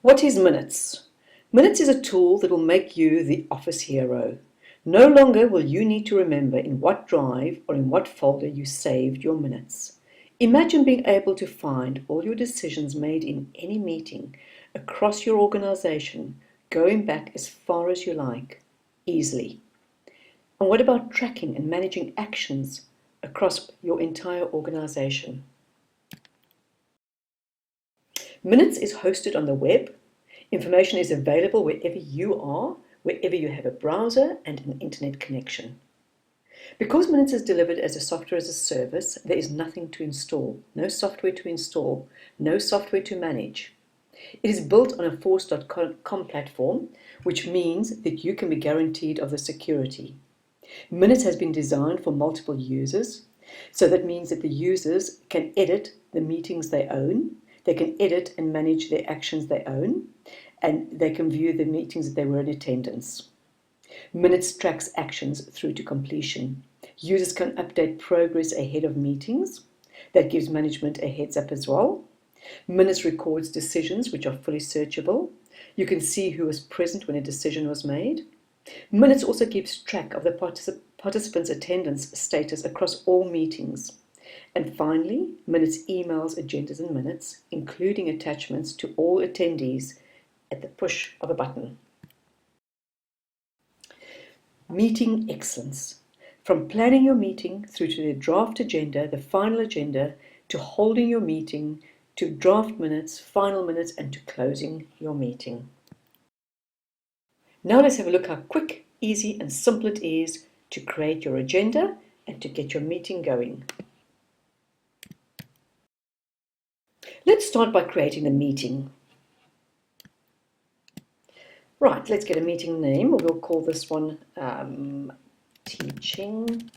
What is MINUTZ? MINUTZ is a tool that will make you the office hero. No longer will you need to remember in what drive or in what folder you saved your minutes. Imagine being able to find all your decisions made in any meeting across your organization, going back as far as you like, easily. And what about tracking and managing actions across your entire organization? MINUTZ is hosted on the web. Information is available wherever you are, wherever you have a browser and an internet connection. Because MINUTZ is delivered as a software as a service, there is nothing to install, no software to install, no software to manage. It is built on a force.com platform, which means that you can be guaranteed of the security. MINUTZ has been designed for multiple users, so that means that the users can edit the meetings they own, they can edit and manage their actions they own, and they can view the meetings that they were in attendance. MINUTZ tracks actions through to completion. Users can update progress ahead of meetings. That gives management a heads up as well. MINUTZ records decisions which are fully searchable. You can see who was present when a decision was made. MINUTZ also keeps track of the participants' attendance status across all meetings. And finally, MINUTZ emails agendas and minutes, including attachments to all attendees at the push of a button. Meeting excellence. From planning your meeting through to the draft agenda, the final agenda, to holding your meeting, to draft minutes, final minutes, and to closing your meeting. Now let's have a look how quick, easy, and simple it is to create your agenda and to get your meeting going. Let's start by creating the meeting. Right, let's get a meeting name. We'll call this one Teaching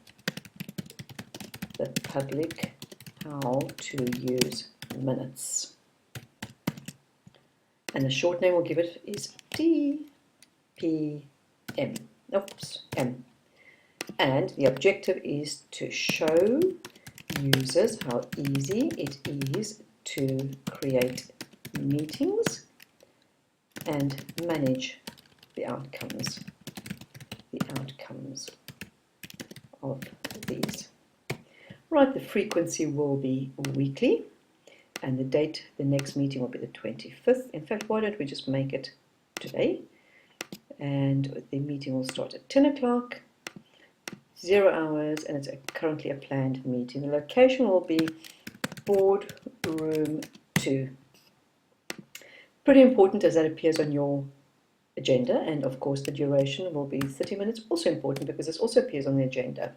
the Public How to Use MINUTZ. And the short name we'll give it is TPM. M. And the objective is to show users how easy it is to create meetings and manage the outcomes of these. Right, the frequency will be weekly, and the date, the next meeting will be the 25th. In fact, why don't we just make it today? And the meeting will start at 10 o'clock, 0 hours, and it's currently a planned meeting. The location will be boardroom 2. Pretty important as that appears on your agenda, and of course the duration will be 30 minutes, also important because this also appears on the agenda.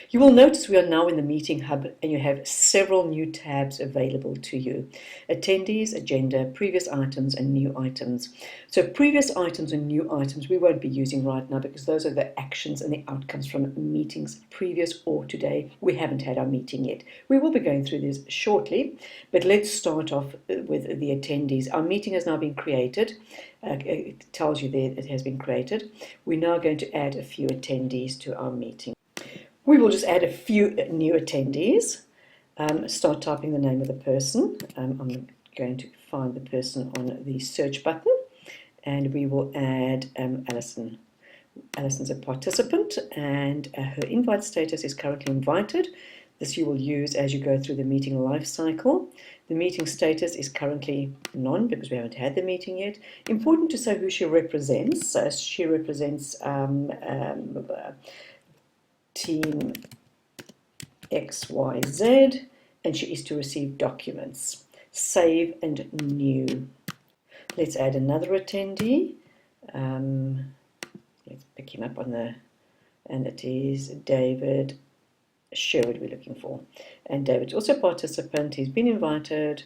You will notice we are now in the meeting hub and you have several new tabs available to you. Attendees, agenda, previous items and new items. So previous items and new items we won't be using right now because those are the actions and the outcomes from meetings previous or today. We haven't had our meeting yet. We will be going through this shortly, but let's start off with the attendees. Our meeting has now been created. It tells you there it has been created. We're now going to add a few attendees to our meeting. We will just add a few new attendees. Start typing the name of the person. I'm going to find the person on the search button, and we will add Alison. Alison's a participant, and her invite status is currently invited. This you will use as you go through the meeting life cycle. The meeting status is currently none because we haven't had the meeting yet. Important to say who she represents. So she represents Team XYZ, and she is to receive documents. Save and new. Let's add another attendee. Let's pick him up on the, and it is David Sherwood we're looking for. And David's also a participant. He's been invited,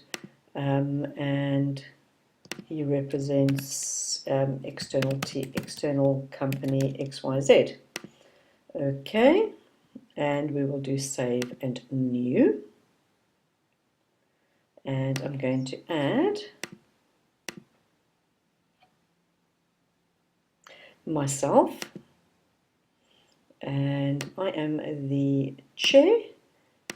and he represents external company XYZ. Okay, and we will do save and new, and I'm going to add myself, and I am the chair,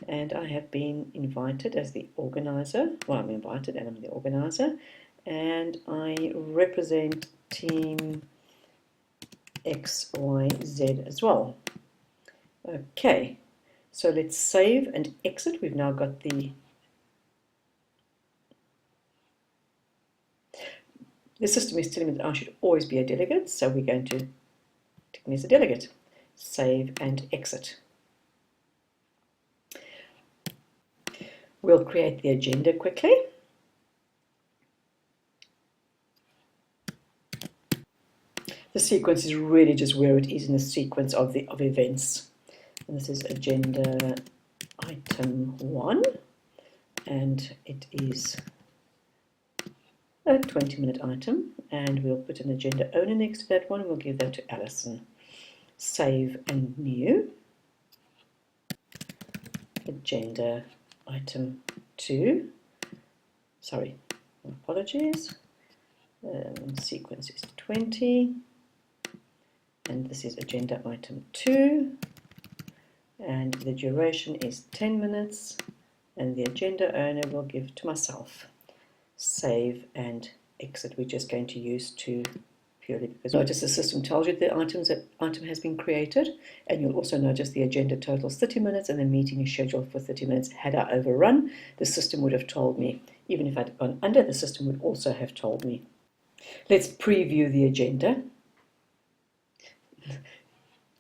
and I have been invited as the organizer. Well, I'm invited and I'm the organizer, and I represent team XYZ as well. Okay, so let's save and exit. We've now got the system is telling me that I should always be a delegate, so we're going to take me as a delegate. Save and exit. We'll create the agenda quickly. The sequence is really just where it is in the sequence of events. And this is agenda item 1, and it is a 20-minute item, and we'll put an agenda owner next to that one. We'll give that to Alison. Save and new. Agenda item 2. Sorry, apologies. Sequence is 20. And this is agenda item 2, and the duration is 10 minutes, and the agenda owner will give to myself. Save and exit. We're just going to use 2 purely because notice the system tells you the item has been created, and you'll also notice the agenda totals 30 minutes and the meeting is scheduled for 30 minutes. Had I overrun, the system would have told me. Even if I'd gone under, the system would also have told me. Let's preview the agenda.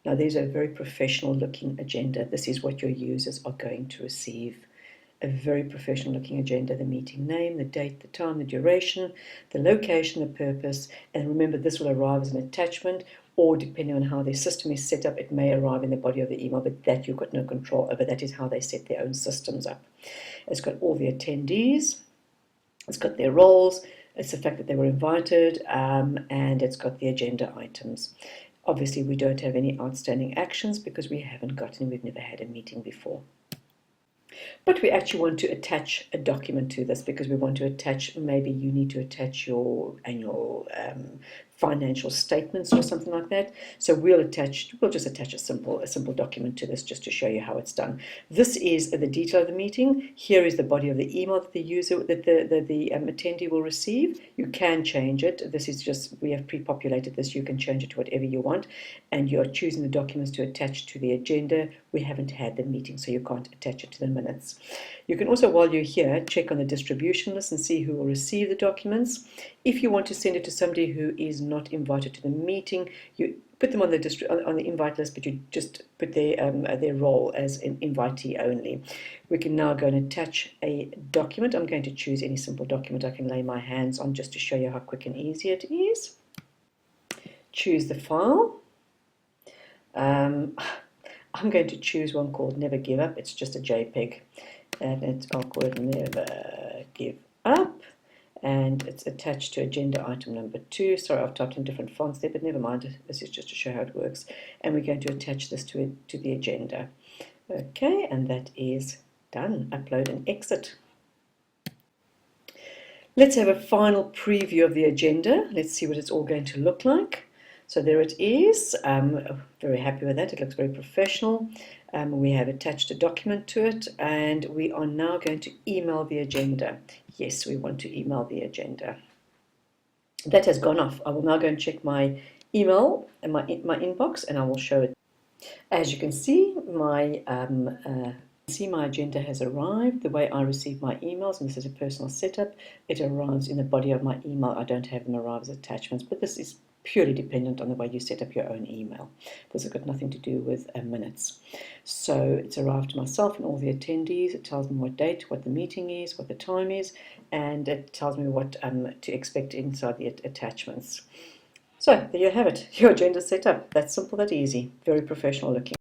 Now there's a very professional looking agenda. This is what your users are going to receive. A very professional looking agenda, the meeting name, the date, the time, the duration, the location, the purpose, and remember this will arrive as an attachment, or depending on how their system is set up, it may arrive in the body of the email, but that you've got no control over. That is how they set their own systems up. It's got all the attendees, it's got their roles, it's the fact that they were invited, and it's got the agenda items. Obviously, we don't have any outstanding actions because we haven't gotten, we've never had a meeting before. But we actually want to attach a document to this because we want to attach, maybe you need to attach your annual financial statements or something like that. So we'll just attach a simple document to this just to show you how it's done. This is the detail of the meeting. Here is the body of the email that the attendee will receive. You can change it. This is just, we have pre-populated this. You can change it to whatever you want, and you're choosing the documents to attach to the agenda. We haven't had the meeting, so you can't attach it to the minutes. You can also, while you're here, check on the distribution list and see who will receive the documents. If you want to send it to somebody who is not invited to the meeting, you put them on the invite list, but you just put their role as an invitee only. We can now go and attach a document. I'm going to choose any simple document I can lay my hands on just to show you how quick and easy it is. Choose the file. I'm going to choose one called Never Give Up. It's just a JPEG, and I'll call it Never Give Up, and it's attached to agenda item number 2. Sorry, I've typed in different fonts there, but never mind. This is just to show how it works, and we're going to attach this to the agenda. Okay, and that is done. Upload and exit. Let's have a final preview of the agenda. Let's see what it's all going to look like. So there it is. Very happy with that. It looks very professional. We have attached a document to it, and we are now going to email the agenda. Yes, we want to email the agenda. That has gone off. I will now go and check my email and my inbox, and I will show it. As you can see, my agenda has arrived. The way I receive my emails, and this is a personal setup, it arrives in the body of my email. I don't have them arrive as attachments, but this is purely dependent on the way you set up your own email. This has got nothing to do with minutes. So it's arrived to myself and all the attendees. It tells me what date, what the meeting is, what the time is, and it tells me what to expect inside the attachments. So there you have it, your agenda set up. That's simple, that easy, very professional looking.